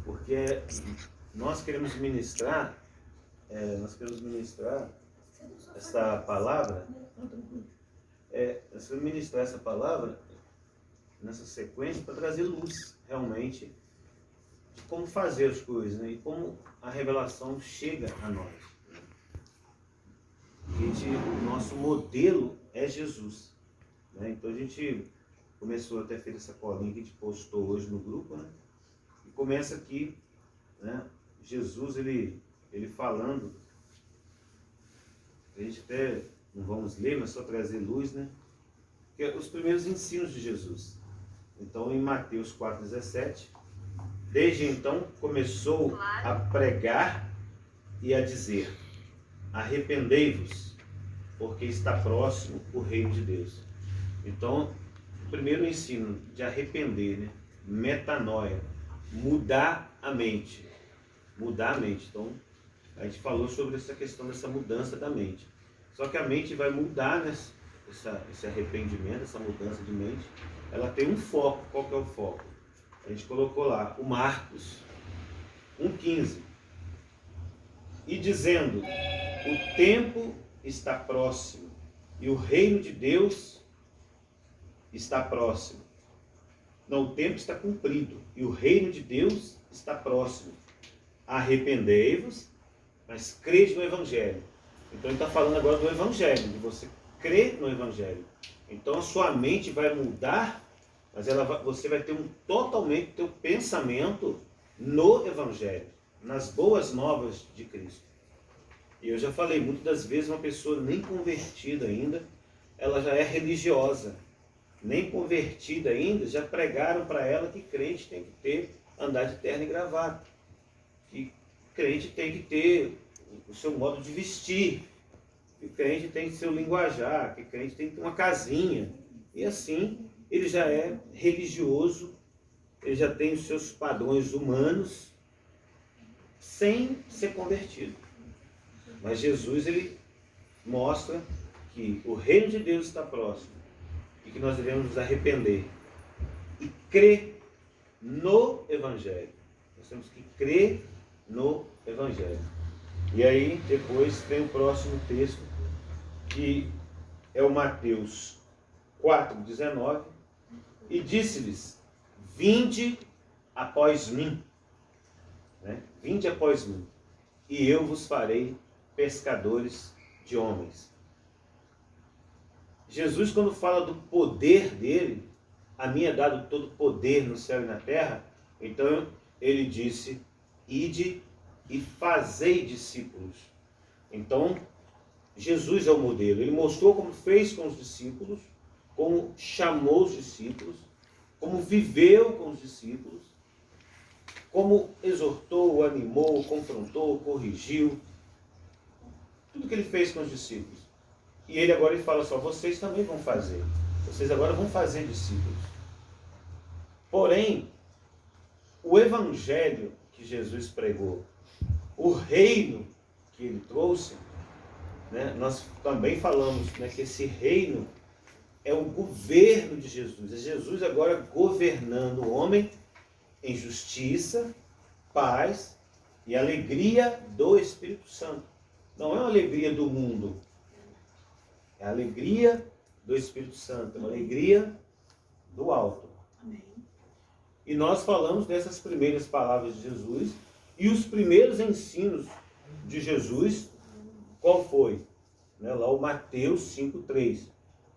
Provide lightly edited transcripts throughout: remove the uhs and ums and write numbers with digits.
porque nós queremos ministrar, essa palavra, nós queremos ministrar essa palavra nessa sequência para trazer luz, realmente, de como fazer as coisas, né? E como a revelação chega a nós. O nosso modelo é Jesus, né? Então a gente começou até fez essa colinha que a gente postou hoje no grupo, né? E começa aqui, né? Jesus, ele falando, a gente até não vamos ler, mas só trazer luz, né? Que é os primeiros ensinos de Jesus. Então, em Mateus 4,17, desde então começou a pregar e a dizer: arrependei-vos, porque está próximo o reino de Deus. Então, o primeiro ensino de arrepender, né? Metanoia, mudar a mente. Mudar a mente. Então, a gente falou sobre essa questão dessa mudança da mente. Só que a mente vai mudar, né? Esse arrependimento, essa mudança de mente, ela tem um foco. Qual que é o foco? A gente colocou lá, o Marcos 1,15. E dizendo, o tempo está próximo e o reino de Deus está próximo. Não, o tempo está cumprido e o reino de Deus está próximo. Arrependei-vos, mas crede no Evangelho. Então ele está falando agora do Evangelho, de você crer no Evangelho. Então a sua mente vai mudar, mas você vai ter totalmente teu pensamento no Evangelho, nas boas novas de Cristo. E eu já falei, muitas das vezes uma pessoa nem convertida ainda, ela já é religiosa. Nem convertida ainda, já pregaram para ela que crente tem que andar de terno e gravata. Que crente tem que ter o seu modo de vestir. Que crente tem que ser o linguajar. Que crente tem que ter uma casinha. E assim, ele já é religioso, ele já tem os seus padrões humanos, sem ser convertido. Mas Jesus, ele mostra que o reino de Deus está próximo e que nós devemos nos arrepender e crer no Evangelho. Nós temos que crer no Evangelho. E aí, depois, vem o próximo texto, que é o Mateus 4,19, e disse-lhes, vinde após mim, né? Vinde após mim, e eu vos farei pescadores de homens. Jesus, quando fala do poder dele, a mim é dado todo poder no céu e na terra, então ele disse, ide e fazei discípulos. Então, Jesus é o modelo. Ele mostrou como fez com os discípulos, como chamou os discípulos, como viveu com os discípulos, como exortou, animou, confrontou, corrigiu. Tudo que ele fez com os discípulos. E ele agora fala só, vocês também vão fazer. Vocês agora vão fazer discípulos. Porém, o evangelho que Jesus pregou, o reino que ele trouxe, né, nós também falamos, né, que esse reino é o governo de Jesus. É Jesus agora governando o homem em justiça, paz e alegria do Espírito Santo. Não é uma alegria do mundo. É a alegria do Espírito Santo. É uma alegria do alto. Amém. E nós falamos dessas primeiras palavras de Jesus. E os primeiros ensinos de Jesus, qual foi? Né, lá o Mateus 5,3.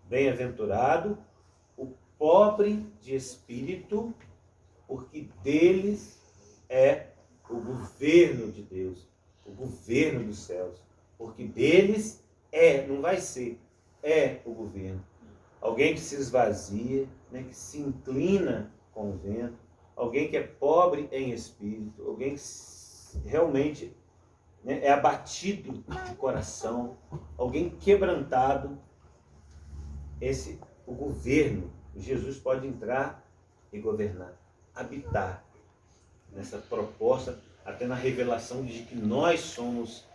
Bem-aventurado o pobre de espírito, porque deles é o governo de Deus, o governo dos céus. Porque deles não vai ser, é o governo. Alguém que se esvazia, né, que se inclina com o vento, alguém que é pobre em espírito, alguém que realmente, né, é abatido de coração, alguém quebrantado. O governo, Jesus pode entrar e governar, habitar nessa proposta, até na revelação de que nós somos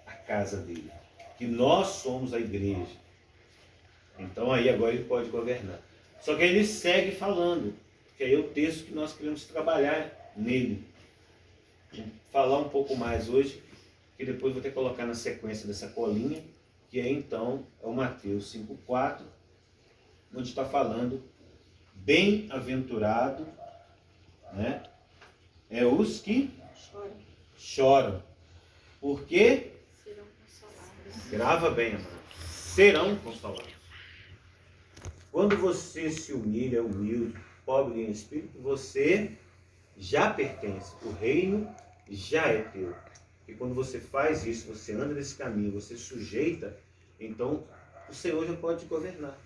a casa dele, que nós somos a igreja. Então aí agora ele pode governar. Só que aí ele segue falando, que aí é o texto que nós queremos trabalhar nele. falar um pouco mais hoje, que depois vou ter que colocar na sequência dessa colinha, que é então é o Mateus 5,4, onde está falando bem-aventurado, né? É os que choram. Porque serão consolados. Grava bem, amado. Serão consolados. Quando você se humilha, humilde, pobre em espírito, você já pertence. O reino já é teu. E quando você faz isso, você anda nesse caminho, você sujeita, então o Senhor já pode governar.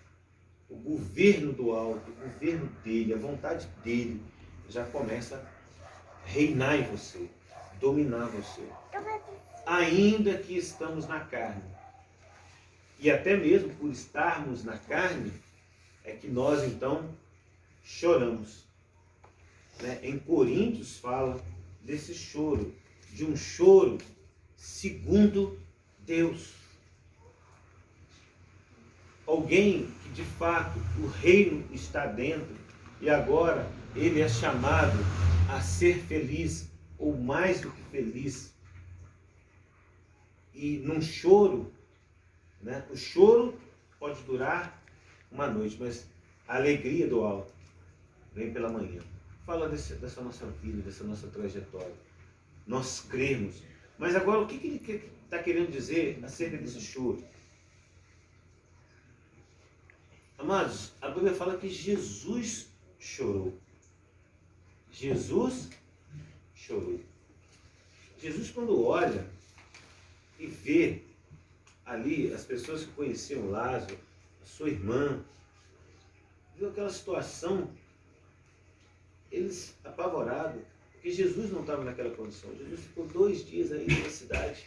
O governo do alto, o governo dele, a vontade dele, já começa a reinar em você, dominar você. Ainda que estamos na carne. E até mesmo por estarmos na carne, é que nós então choramos. Né? Em Coríntios fala desse choro, de um choro segundo Deus. Alguém que de fato o reino está dentro e agora ele é chamado a ser feliz, ou mais do que feliz. E num choro, né? O choro pode durar uma noite, mas a alegria do alto vem pela manhã. Fala dessa nossa vida, dessa nossa trajetória. Nós cremos. Mas agora, o que ele está querendo dizer acerca desse choro? Amados, a Bíblia fala que Jesus chorou. Jesus chorou. Jesus, quando olha e vê ali as pessoas que conheciam Lázaro, a sua irmã, viu aquela situação, eles apavorados, porque Jesus não estava naquela condição. Jesus ficou 2 dias aí na cidade,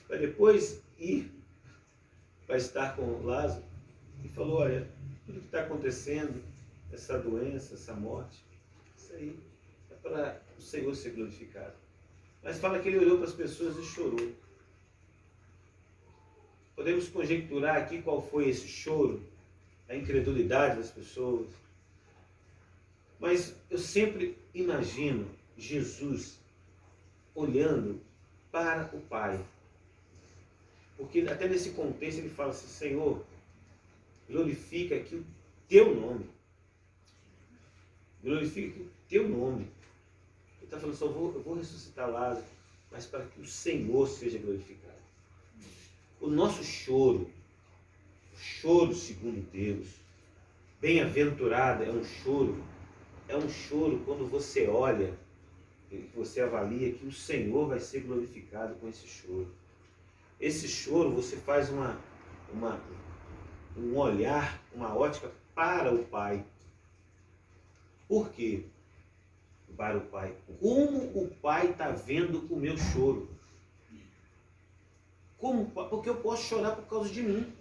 para depois ir para estar com Lázaro, e falou, olha, tudo que está acontecendo, essa doença, essa morte, isso aí é para o Senhor ser glorificado. Mas fala que ele olhou para as pessoas e chorou. Podemos conjecturar aqui qual foi esse choro, a incredulidade das pessoas. Mas eu sempre imagino Jesus olhando para o Pai. Porque até nesse contexto ele fala assim, Senhor, glorifica aqui o teu nome. Glorifica aqui o teu nome. Ele está falando, eu vou ressuscitar Lázaro, mas para que o Senhor seja glorificado. O nosso choro, o choro segundo Deus, bem-aventurado é um choro quando você olha, você avalia que o Senhor vai ser glorificado com esse choro. Esse choro você faz um olhar, uma ótica para o Pai. Por quê? Para o Pai. Como o Pai está vendo o meu choro? Como? Porque eu posso chorar por causa de mim.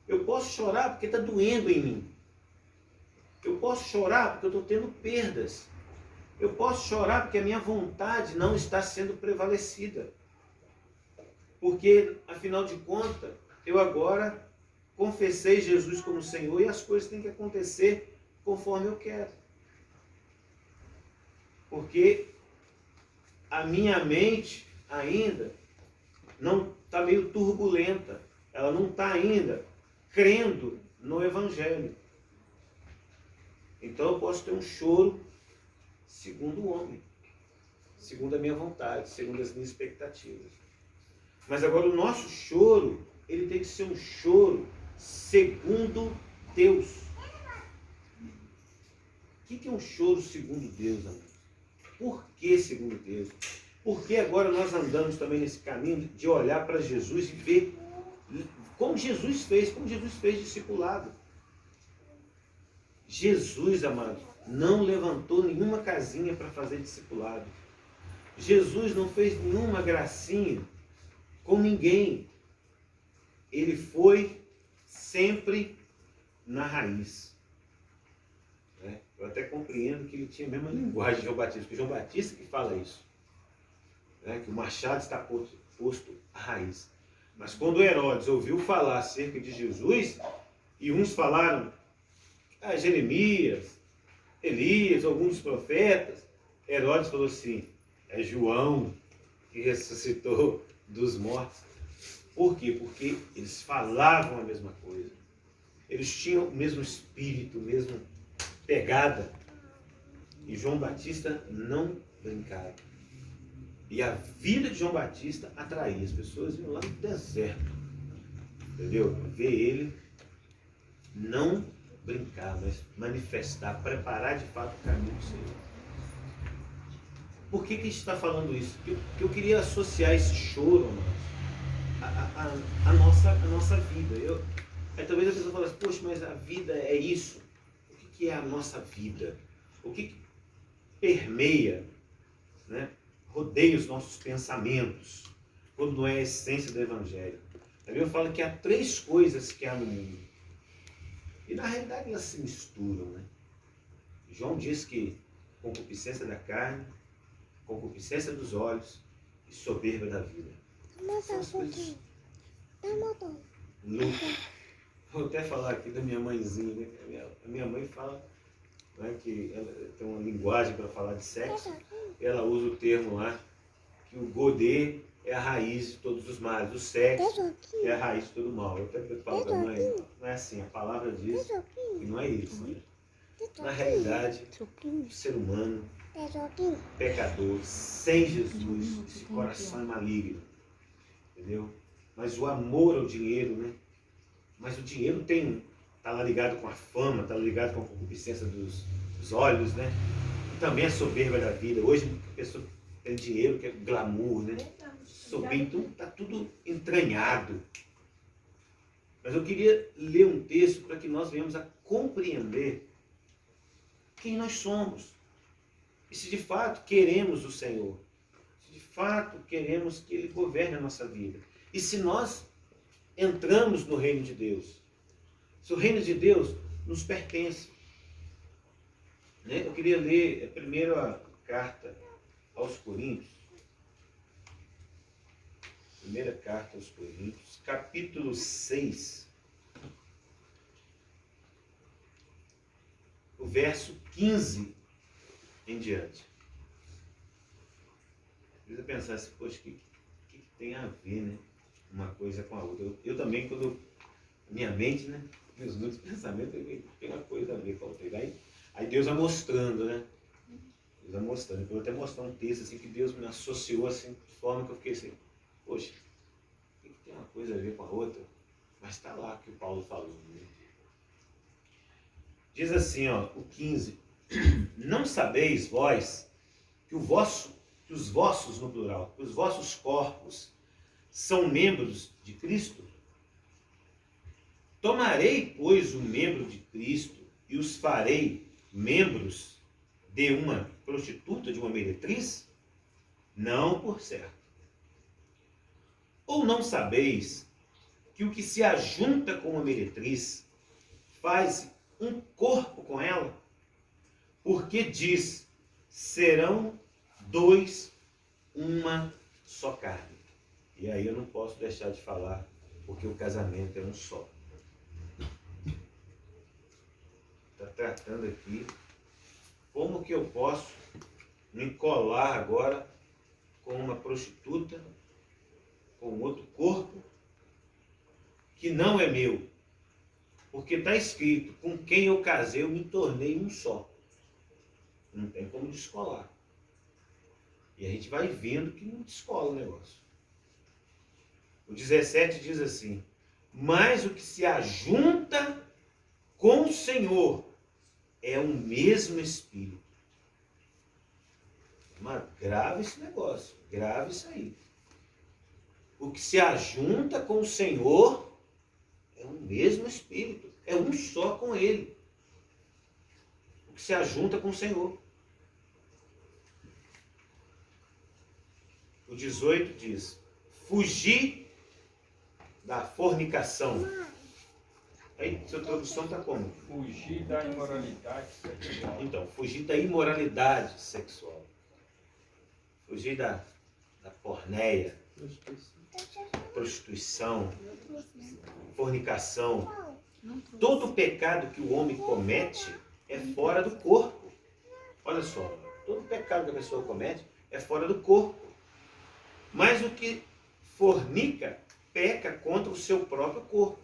Eu posso chorar porque está doendo em mim. Eu posso chorar porque eu estou tendo perdas. Eu posso chorar porque a minha vontade não está sendo prevalecida. Porque, afinal de contas, eu agora confessei Jesus como Senhor e as coisas têm que acontecer conforme eu quero. Porque a minha mente ainda não está meio turbulenta. Ela não está ainda crendo no Evangelho. Então eu posso ter um choro segundo o homem, segundo a minha vontade, segundo as minhas expectativas. Mas agora o nosso choro, ele tem que ser um choro segundo Deus. O que é um choro segundo Deus, amor? Por que segundo Deus? Porque agora nós andamos também nesse caminho de olhar para Jesus e ver como Jesus fez discipulado. Jesus, amado, não levantou nenhuma casinha para fazer discipulado. Jesus não fez nenhuma gracinha com ninguém. Ele foi sempre na raiz. Eu até compreendo que ele tinha a mesma linguagem de João Batista, porque João Batista que fala isso. Que o machado está posto à raiz. Mas quando Herodes ouviu falar acerca de Jesus, e uns falaram, Jeremias, Elias, alguns profetas, Herodes falou assim, é João que ressuscitou dos mortos. Por quê? Porque eles falavam a mesma coisa. Eles tinham o mesmo espírito, a mesma pegada. E João Batista não brincava. E a vida de João Batista atraía. As pessoas iam lá no deserto. Entendeu? Ver ele não brincar, mas manifestar, preparar de fato o caminho do Senhor. Por que a gente está falando isso? Porque eu queria associar esse choro, a nossa vida. Aí talvez a pessoa fale assim, poxa, mas a vida é isso. O que é a nossa vida? O que permeia, né, rodeia os nossos pensamentos, quando não é a essência do Evangelho? A Bíblia fala que há 3 coisas que há no mundo. E na realidade elas se misturam, né? João diz que concupiscência da carne, concupiscência dos olhos e soberba da vida. São as coisas loucas. Vou até falar aqui da minha mãezinha, né? A minha mãe fala, né, que ela tem uma linguagem para falar de sexo. Ela usa o termo lá, que o godê é a raiz de todos os males, o sexo é a raiz de todo o mal. Eu até falo para a mãe, não é assim, a palavra diz que não é isso. Né? Na realidade, o ser humano, pecador, sem Jesus, esse coração é maligno, entendeu? Mas o amor ao dinheiro, né? Mas o dinheiro está lá ligado com a fama, está ligado com a concupiscência dos olhos, né? E também a soberba da vida. Hoje a pessoa tem dinheiro, que é glamour, né? Soberba, então está tudo entranhado. Mas eu queria ler um texto para que nós venhamos a compreender quem nós somos. E se de fato queremos o Senhor, se de fato queremos que Ele governe a nossa vida. E se nós entramos no reino de Deus, se o reino de Deus nos pertence. Né? Eu queria ler primeiro a carta aos Coríntios. Primeira carta aos Coríntios, capítulo 6. O verso 15 em diante. Precisa pensar assim, poxa, o que tem a ver, né? Uma coisa com a outra. Eu também, quando minha mente, né? Meus pensamentos tem uma coisa a ver com a outra. Aí Deus vai mostrando, né? Deus vai mostrando. Eu vou até mostrar um texto assim que Deus me associou assim, de forma que eu fiquei assim, poxa, o que tem uma coisa a ver com a outra? Mas está lá que o Paulo falou. Né? Diz assim, ó, o 15. Não sabeis vós que os vossos, no plural, que os vossos corpos são membros de Cristo? Tomarei, pois, o membro de Cristo e os farei membros de uma prostituta, de uma meretriz? Não, por certo. Ou não sabeis que o que se ajunta com uma meretriz faz um corpo com ela? Porque diz, serão 2 uma só carne. E aí eu não posso deixar de falar, porque o casamento é um só. Está tratando aqui como que eu posso me colar agora com uma prostituta, com outro corpo, que não é meu. Porque está escrito, com quem eu casei eu me tornei um só. Não tem como descolar. E a gente vai vendo que não descola o negócio. O 17 diz assim, mas o que se ajunta com o Senhor é o mesmo Espírito. Mas grave esse negócio, grave isso aí. O que se ajunta com o Senhor é o mesmo Espírito, é um só com Ele. O que se ajunta com o Senhor. O 18 diz, fugir da fornicação. Aí, sua tradução está como? Fugir da imoralidade sexual. Então, fugir da imoralidade sexual. Fugir da porneia, prostituição, fornicação. Todo pecado que o homem comete é fora do corpo. Olha só, Todo pecado que a pessoa comete é fora do corpo. Mas o que fornica, peca contra o seu próprio corpo.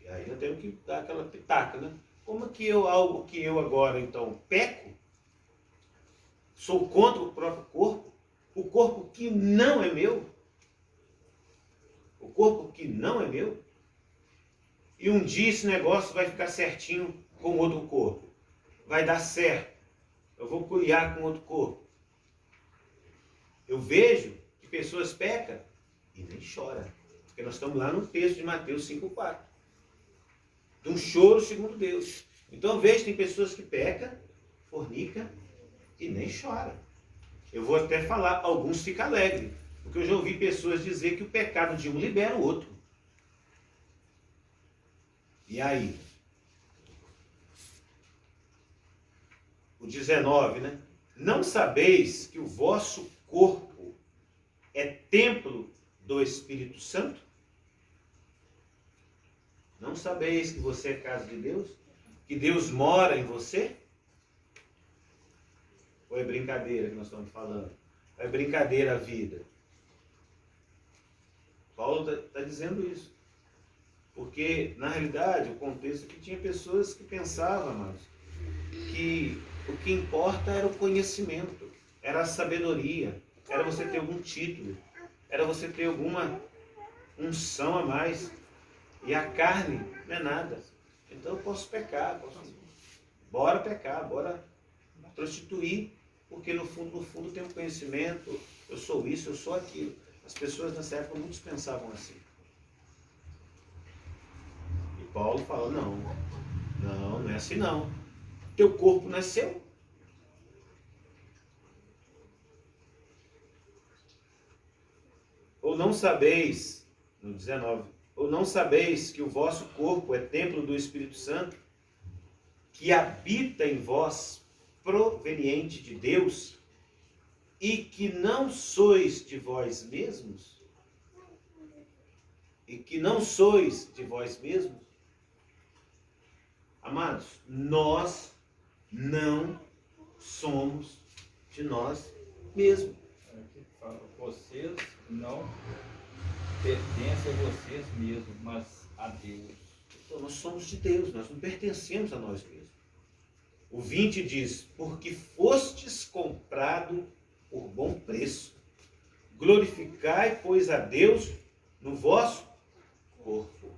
E aí nós temos que dar aquela pitaca, né? Como que algo que eu agora, então, peco, sou contra o próprio corpo, o corpo que não é meu, o corpo que não é meu, e um dia esse negócio vai ficar certinho com outro corpo, vai dar certo, eu vou curiar com outro corpo. Eu vejo que pessoas pecam e nem choram, porque nós estamos lá no texto de Mateus 5,4, de um choro segundo Deus. Então eu vejo que tem pessoas que pecam, fornicam e nem choram. Eu vou até falar, alguns ficam alegres, porque eu já ouvi pessoas dizer que o pecado de um libera o outro. E aí? O 19, né? Não sabeis que o vosso corpo é templo do Espírito Santo? Não sabeis que você é casa de Deus? Que Deus mora em você? Ou é brincadeira que nós estamos falando? Ou é brincadeira a vida? Paulo está dizendo isso. Porque, na realidade, o contexto é que tinha pessoas que pensavam, amados, que o que importa era o conhecimento, era a sabedoria, era você ter algum título, era você ter alguma unção a mais. E a carne não é nada. Então eu posso pecar, bora pecar, bora prostituir, porque no fundo tem um conhecimento, eu sou isso, eu sou aquilo. As pessoas nessa época muitos pensavam assim. E Paulo fala, não é assim não. Teu corpo não é seu. Ou não sabeis, no 19, ou não sabeis que o vosso corpo é templo do Espírito Santo, que habita em vós, proveniente de Deus, e que não sois de vós mesmos? E que não sois de vós mesmos? Amados, nós não somos de nós mesmos. Aqui fala, vocês não pertencem a vocês mesmos, mas a Deus. Então, nós somos de Deus, nós não pertencemos a nós mesmos. O 20 diz, porque fostes comprado por bom preço. Glorificai, pois, a Deus no vosso corpo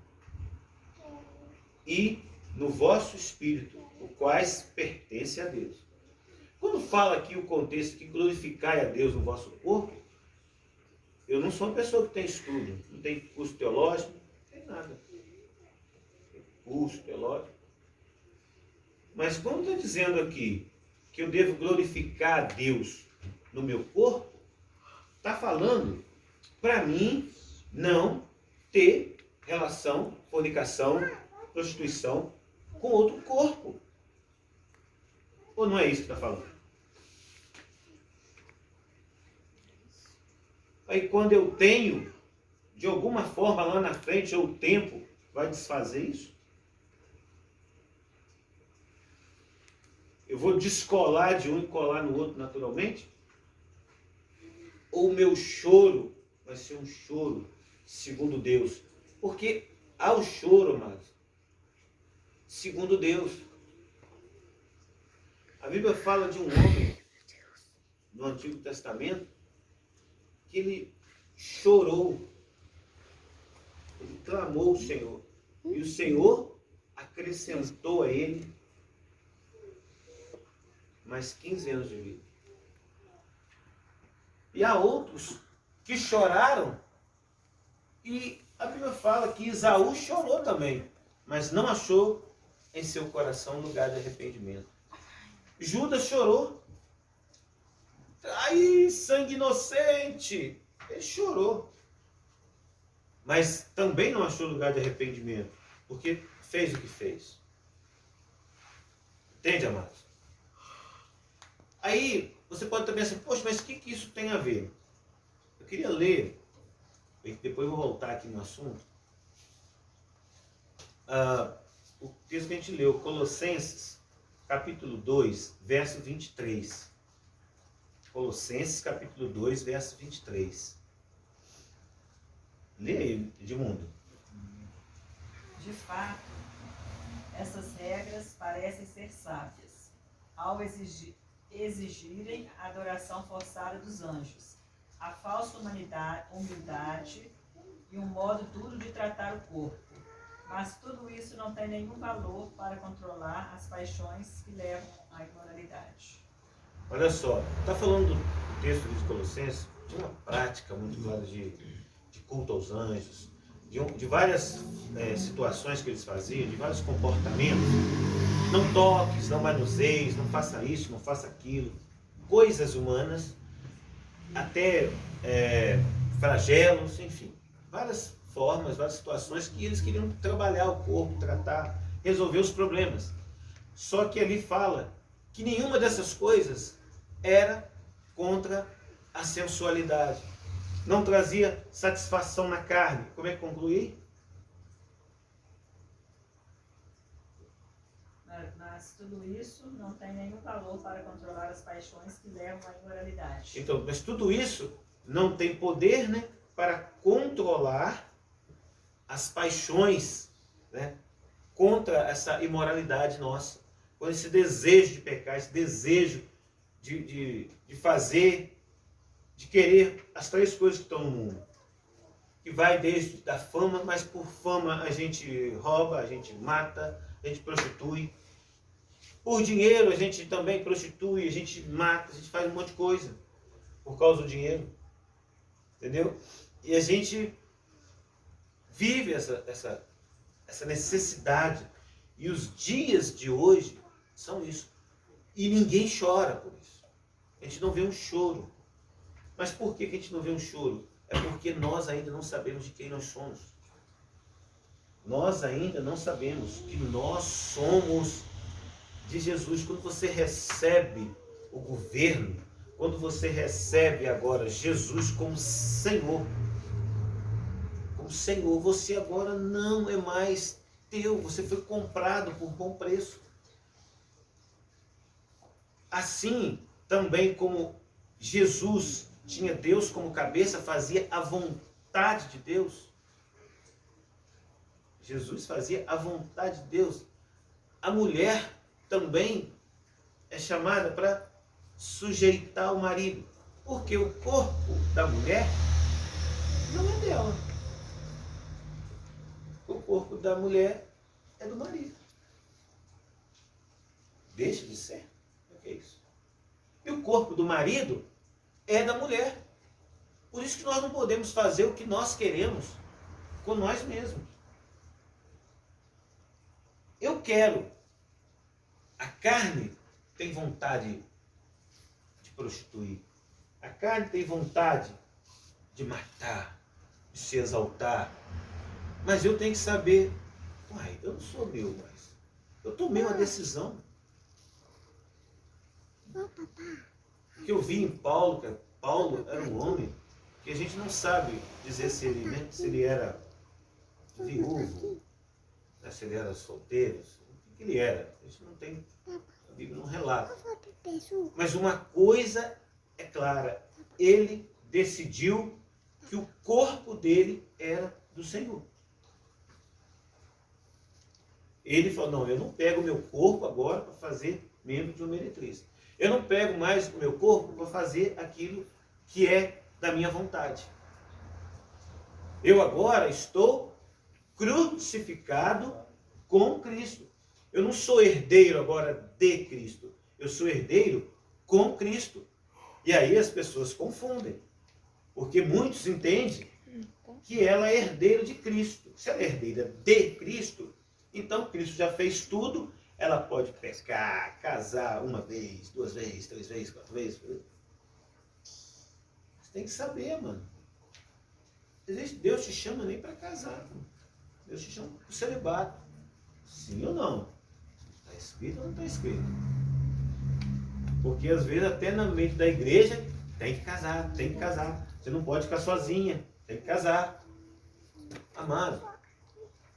e no vosso espírito, o quais pertence a Deus. Quando fala aqui o contexto que glorificai a Deus no vosso corpo, eu não sou uma pessoa que tem estudo, não tem curso teológico, não tem nada. Tem curso teológico. Mas quando está dizendo aqui que eu devo glorificar a Deus no meu corpo, está falando para mim não ter relação, fornicação, prostituição com outro corpo. Ou não é isso que está falando? Aí quando eu tenho, de alguma forma lá na frente, ou o tempo vai desfazer isso? Eu vou descolar de um e colar no outro naturalmente? Ou o meu choro vai ser um choro segundo Deus? Porque há o choro, amados, segundo Deus. A Bíblia fala de um homem no Antigo Testamento que ele chorou, ele clamou ao Senhor, e o Senhor acrescentou a ele mais 15 anos de vida. E há outros que choraram, e a Bíblia fala que Esaú chorou também, mas não achou em seu coração lugar de arrependimento. Judas chorou. Ai, sangue inocente! Ele chorou. Mas também não achou lugar de arrependimento, porque fez o que fez. Entende, amados? Aí você pode também pensar, poxa, mas o que isso tem a ver? Eu queria ler, e depois vou voltar aqui no assunto, o texto que a gente leu, Colossenses, capítulo 2, verso 23. Colossenses, capítulo 2, verso 23. Lê aí, Edmundo. De fato, essas regras parecem ser sábias, ao exigirem a adoração forçada dos anjos, a falsa humildade e um modo duro de tratar o corpo. Mas tudo isso não tem nenhum valor para controlar as paixões que levam à imoralidade. Olha só, está falando do texto de Colossenses de uma prática muito clara de culto aos anjos, de várias situações que eles faziam, de vários comportamentos. Não toques, não manuseis, não faça isso, não faça aquilo. Coisas humanas, até flagelos, enfim. Várias formas, várias situações que eles queriam trabalhar o corpo, tratar, resolver os problemas. Só que ali fala que nenhuma dessas coisas era contra a sensualidade. Não trazia satisfação na carne. Como é que conclui? Mas tudo isso não tem nenhum valor para controlar as paixões que levam à imoralidade. Então, mas tudo isso não tem poder, né, para controlar as paixões, né, contra essa imoralidade nossa. Com esse desejo de pecar, esse desejo de fazer, de querer as três coisas que estão no mundo. Que vai desde da fama, mas por fama a gente rouba, a gente mata, a gente prostitui. Por dinheiro a gente também prostitui, a gente mata, a gente faz um monte de coisa por causa do dinheiro. Entendeu? E a gente vive essa necessidade. E os dias de hoje são isso. E ninguém chora por isso. A gente não vê um choro. Mas por que a gente não vê um choro? É porque nós ainda não sabemos de quem nós somos. Nós ainda não sabemos que nós somos de Jesus. Quando você recebe o governo, quando você recebe agora Jesus como Senhor, você agora não é mais teu, você foi comprado por bom preço. Assim, também como Jesus tinha Deus como cabeça, fazia a vontade de Deus. Jesus fazia a vontade de Deus. A mulher também é chamada para sujeitar o marido, porque o corpo da mulher não é dela. O corpo da mulher é do marido. Deixa de ser. O que é isso? E o corpo do marido é da mulher. Por isso que nós não podemos fazer o que nós queremos com nós mesmos. Eu quero. A carne tem vontade de prostituir. A carne tem vontade de matar, de se exaltar. Mas eu tenho que saber, eu não sou meu, mas eu tomei uma decisão. O que eu vi em Paulo, que Paulo era um homem que a gente não sabe dizer se ele era viúvo, né, se ele era solteiro, o que ele era. A gente não tem, a Bíblia não relata. Mas uma coisa é clara, ele decidiu que o corpo dele era do Senhor. Ele falou, não, eu não pego o meu corpo agora para fazer membro de uma meretriz. Eu não pego mais o meu corpo para fazer aquilo que é da minha vontade. Eu agora estou crucificado com Cristo. Eu não sou herdeiro agora de Cristo. Eu sou herdeiro com Cristo. E aí as pessoas confundem. Porque muitos entendem que ela é herdeira de Cristo. Se ela é herdeira de Cristo, então Cristo já fez tudo. Ela pode pecar, casar uma vez, 2 vezes, 3 vezes, 4 vezes. Você tem que saber, mano. Deus te chama nem para casar. Mano. Deus te chama para o celibato. Sim ou não? Está escrito ou não está escrito? Porque às vezes até na mente da igreja tem que casar, tem que casar. Você não pode ficar sozinha, tem que casar. Amado,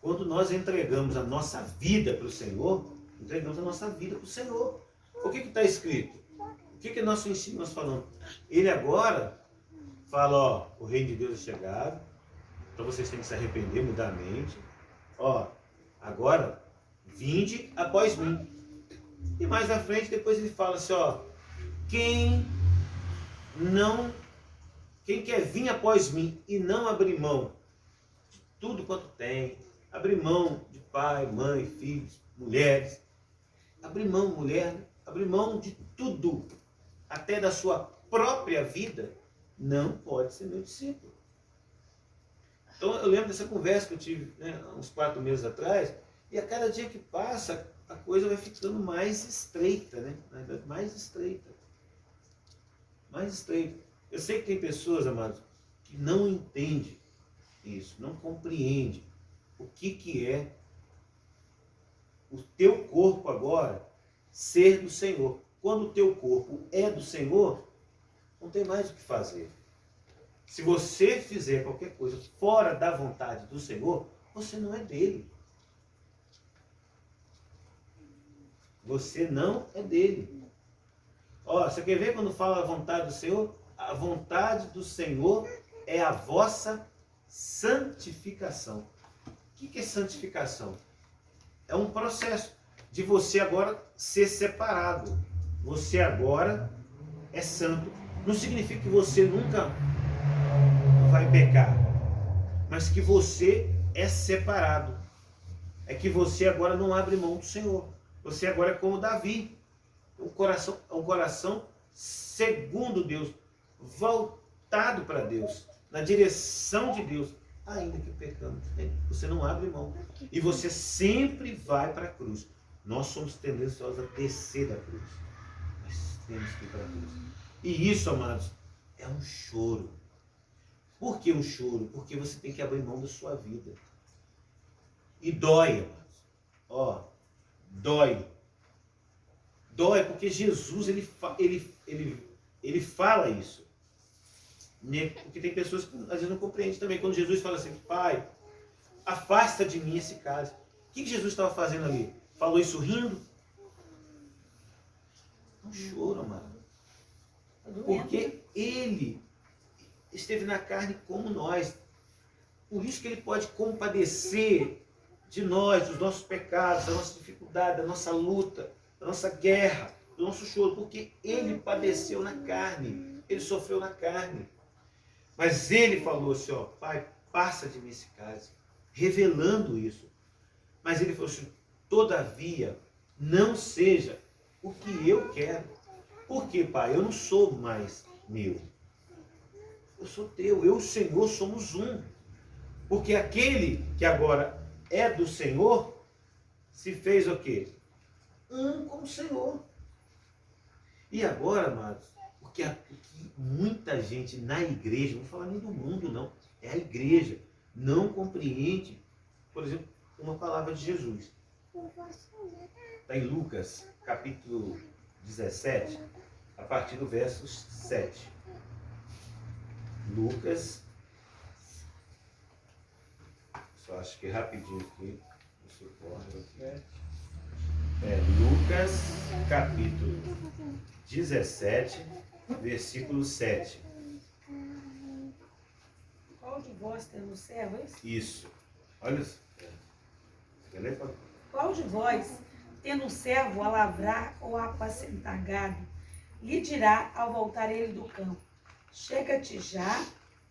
quando nós entregamos a nossa vida para o Senhor, entregamos a nossa vida para o Senhor. O que está escrito? O que nosso ensino nós falamos? Ele agora fala, ó, o reino de Deus é chegado, então vocês têm que se arrepender, mudar a mente. Ó, agora, vinde após mim. E mais na frente, depois ele fala assim, ó, quem quer vir após mim e não abrir mão de tudo quanto tem, abrir mão de pai, mãe, filhos, mulheres, abrir mão, mulher, abrir mão de tudo, até da sua própria vida, não pode ser meu discípulo. Então eu lembro dessa conversa que eu tive, né, uns 4 meses atrás, e a cada dia que passa, a coisa vai ficando mais estreita, né? Mais estreita. Mais estreita. Eu sei que tem pessoas, amados, que não entendem isso, não compreendem o que é o teu corpo agora ser do Senhor. Quando o teu corpo é do Senhor, não tem mais o que fazer. Se você fizer qualquer coisa fora da vontade do Senhor, você não é dele. Você não é dele. Ó, você quer ver quando fala a vontade do Senhor? A vontade do Senhor é a vossa santificação. O que é santificação? É um processo de você agora ser separado. Você agora é santo. Não significa que você nunca vai pecar, mas que você é separado. É que você agora não abre mão do Senhor. Você agora é como Davi. Um coração segundo Deus, voltado para Deus, na direção de Deus, ainda que pecamos. Você não abre mão. E você sempre vai para a cruz. Nós somos tendenciosos a descer da cruz. Mas temos que ir para a cruz. E isso, amados, é um choro. Por que um choro? Porque você tem que abrir mão da sua vida. E dói, amados. Ó, dói. Dói porque Jesus, ele fala isso. Porque tem pessoas que às vezes não compreendem também. Quando Jesus fala assim, Pai, afasta de mim esse cálice. O que Jesus estava fazendo ali? Falou isso rindo? Não choro, amado. Porque ele esteve na carne como nós. Por isso que ele pode compadecer de nós, dos nossos pecados, da nossa dificuldade, da nossa luta, da nossa guerra, do nosso choro, porque ele padeceu na carne, ele sofreu na carne. Mas ele falou assim, ó, Pai, passa de mim esse cálice, revelando isso. Mas ele falou assim, todavia, não seja o que eu quero. Por quê, Pai? Eu não sou mais meu. Eu sou teu, eu e o Senhor somos um. Porque aquele que agora é do Senhor, se fez o quê? Um com o Senhor. E agora, amados, o que muita gente na igreja, não vou falar nem do mundo não, é a igreja, não compreende, por exemplo, uma palavra de Jesus. Está em Lucas, capítulo 17, a partir do verso 7. Lucas, só acho que é rapidinho aqui, Lucas, capítulo 17, versículo 7. Qual de vós tendo servo, é isso? Isso. Olha isso. Quer ler, Paulo? Qual de vós, tendo um servo a lavrar ou a apacentar gado, lhe dirá ao voltar ele do campo, chega-te já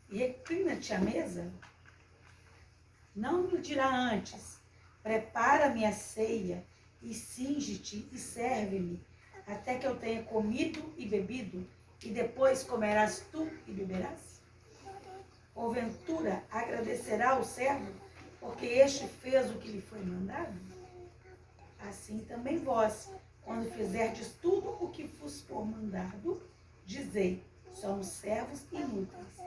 e reclina-te à mesa? Não lhe dirá antes, prepara-me a ceia e cinge-te e serve-me, até que eu tenha comido e bebido, e depois comerás tu e beberás? Porventura agradecerá o servo, porque este fez o que lhe foi mandado? Assim também vós, quando fizerdes tudo o que vos for mandado, dizei, somos servos inúteis,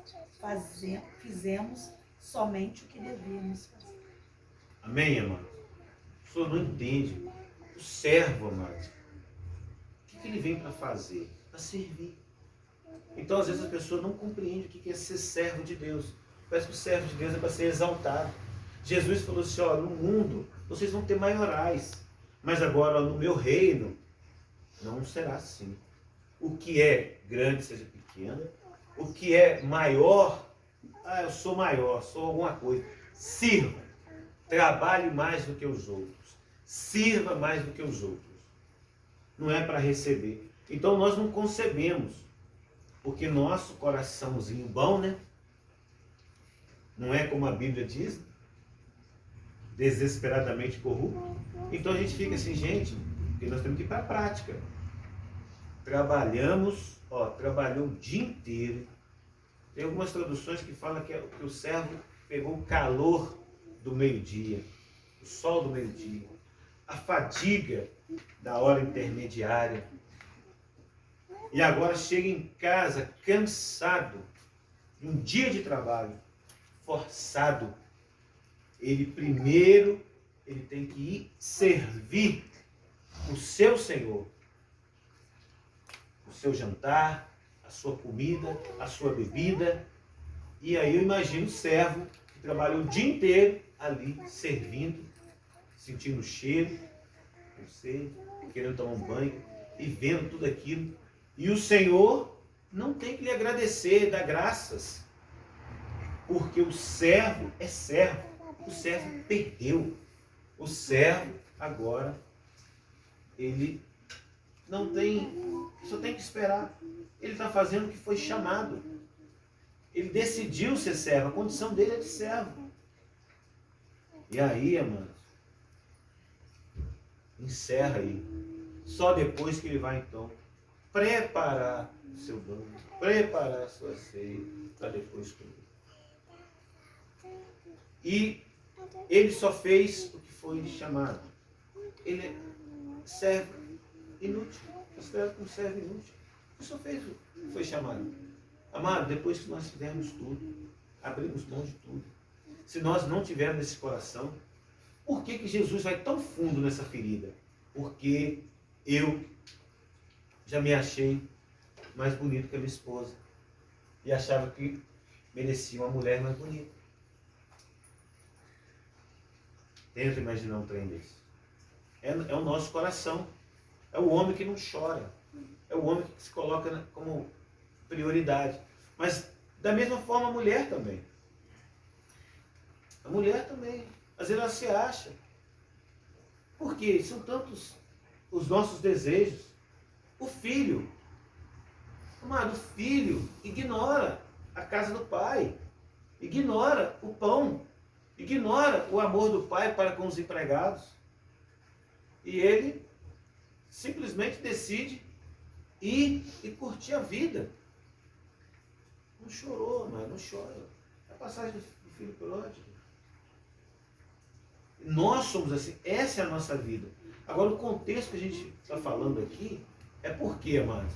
fizemos somente o que devíamos fazer. Amém, amado? O senhor não entende. O servo, amado, o que ele vem para fazer? Para servir. Então, às vezes, a pessoa não compreende o que é ser servo de Deus. Parece que o servo de Deus é para ser exaltado. Jesus falou assim, ó, no mundo, vocês vão ter maiorais. Mas agora no meu reino não será assim. O que é grande seja pequeno, o que é maior, eu sou maior, sou alguma coisa. Sirva, trabalhe mais do que os outros, sirva mais do que os outros. Não é para receber. Então nós não concebemos, porque nosso coraçãozinho bom, né? Não é como a Bíblia diz, desesperadamente corrupto. Então a gente fica assim, gente, porque nós temos que ir para a prática. Trabalhou o dia inteiro. Tem algumas traduções que falam que o servo pegou o calor do meio-dia, o sol do meio-dia, a fadiga da hora intermediária. E agora chega em casa cansado, de um dia de trabalho, forçado. Ele tem que ir servir o seu Senhor. O seu jantar, a sua comida, a sua bebida. E aí eu imagino o servo que trabalhou o dia inteiro ali, servindo, sentindo o cheiro, não sei, querendo tomar um banho e vendo tudo aquilo. E o Senhor não tem que lhe agradecer, dar graças, porque o servo é servo. O servo perdeu. O servo agora, ele não tem, só tem que esperar. Ele está fazendo o que foi chamado. Ele decidiu ser servo, a condição dele é de servo. E aí, amados, encerra aí. Só depois que ele vai, então, preparar o seu banho, preparar a sua ceia, para depois comer. E ele só fez o que foi chamado. Ele é servo inútil. Um servo inútil. Ele só fez o que foi chamado. Amado, depois que nós fizermos tudo, abrimos mão de tudo, se nós não tivermos esse coração, por que Jesus vai tão fundo nessa ferida? Porque eu já me achei mais bonito que a minha esposa e achava que merecia uma mulher mais bonita. Tenta imaginar um trem desse. É o nosso coração. É o homem que não chora. É o homem que se coloca como prioridade. Mas da mesma forma a mulher também. A mulher também. Às vezes ela se acha. Por quê? São tantos os nossos desejos. O filho. Amado, o filho ignora a casa do pai. Ignora o pão. Ignora o amor do pai para com os empregados. E ele simplesmente decide ir e curtir a vida. Não chorou, mas não chora. É a passagem do filho pródigo. Nós somos assim, essa é a nossa vida. Agora, o contexto que a gente está falando aqui é por quê, amados?